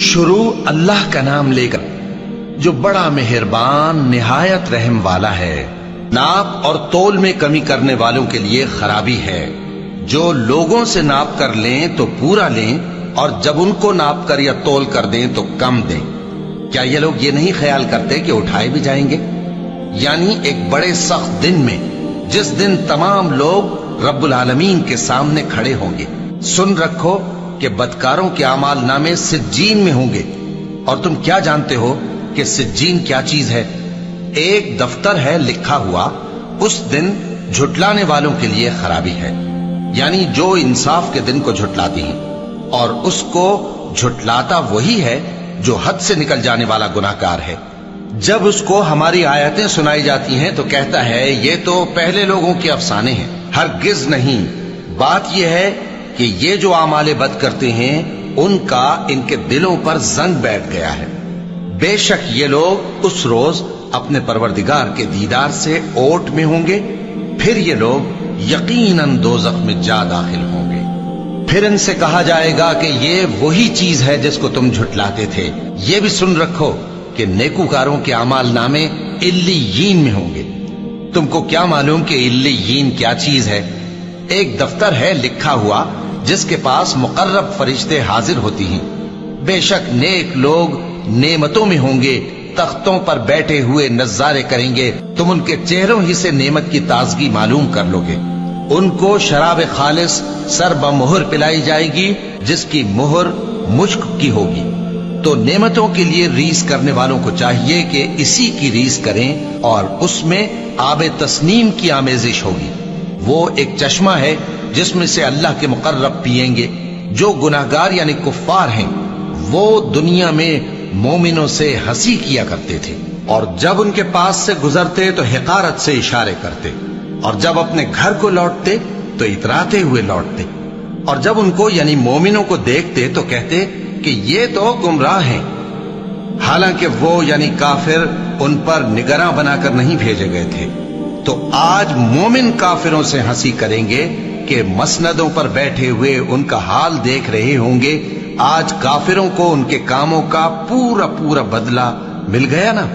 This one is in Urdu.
شروع اللہ کا نام لے کر جو بڑا مہربان نہایت رحم والا ہے۔ ناپ اور تول میں کمی کرنے والوں کے لیے خرابی ہے۔ جو لوگوں سے ناپ کر لیں تو پورا لیں، اور جب ان کو ناپ کر یا تول کر دیں تو کم دیں۔ کیا یہ لوگ یہ نہیں خیال کرتے کہ اٹھائے بھی جائیں گے؟ یعنی ایک بڑے سخت دن میں، جس دن تمام لوگ رب العالمین کے سامنے کھڑے ہوں گے۔ سن رکھو کہ بدکاروں کے اعمال نامے سجین میں ہوں گے، اور تم کیا جانتے ہو کہ سجین کیا چیز ہے؟ ایک دفتر ہے لکھا ہوا، اس دن جھٹلانے والوں کے لیے خرابی ہے، یعنی جو انصاف کے دن کو جھٹلاتی ہیں، اور اس کو جھٹلاتا وہی ہے جو حد سے نکل جانے والا گناہگار ہے۔ جب اس کو ہماری آیتیں سنائی جاتی ہیں تو کہتا ہے یہ تو پہلے لوگوں کے افسانے ہیں۔ ہرگز نہیں، بات یہ ہے کہ یہ جو اعمال بد کرتے ہیں ان کا ان کے دلوں پر زنگ بیٹھ گیا ہے۔ بے شک یہ لوگ اس روز اپنے پروردگار کے دیدار سے اوٹ میں ہوں گے، پھر یہ لوگ یقیناً دوزخ میں جا داخل ہوں گے۔ پھر ان سے کہا جائے گا کہ یہ وہی چیز ہے جس کو تم جھٹلاتے تھے۔ یہ بھی سن رکھو کہ نیکوکاروں کے اعمال نامے علیین میں ہوں گے۔ تم کو کیا معلوم کہ علیین کیا چیز ہے؟ ایک دفتر ہے لکھا ہوا جس کے پاس مقرب فرشتے حاضر ہوتی ہیں۔ بے شک نیک لوگ نعمتوں میں ہوں گے، تختوں پر بیٹھے ہوئے نظارے کریں گے، تم ان کے چہروں ہی سے نعمت کی تازگی معلوم کر لو گے۔ ان کو شراب خالص سر بمہر پلائی جائے گی جس کی مہر مشک کی ہوگی۔ تو نعمتوں کے لیے ریس کرنے والوں کو چاہیے کہ اسی کی ریس کریں، اور اس میں آب تسنیم کی آمیزش ہوگی۔ وہ ایک چشمہ ہے جس میں سے اللہ کے مقرب پیئیں گے۔ جو گناہگار یعنی کفار ہیں وہ دنیا میں مومنوں سے ہنسی کیا کرتے تھے، اور جب ان کے پاس سے گزرتے تو حقارت سے اشارے کرتے، اور جب اپنے گھر کو لوٹتے تو اتراتے ہوئے لوٹتے، اور جب ان کو یعنی مومنوں کو دیکھتے تو کہتے کہ یہ تو گمراہ ہیں، حالانکہ وہ یعنی کافر ان پر نگراں بنا کر نہیں بھیجے گئے تھے۔ تو آج مومن کافروں سے ہنسی کریں گے کہ مسندوں پر بیٹھے ہوئے ان کا حال دیکھ رہے ہوں گے۔ آج کافروں کو ان کے کاموں کا پورا بدلہ مل گیا نا۔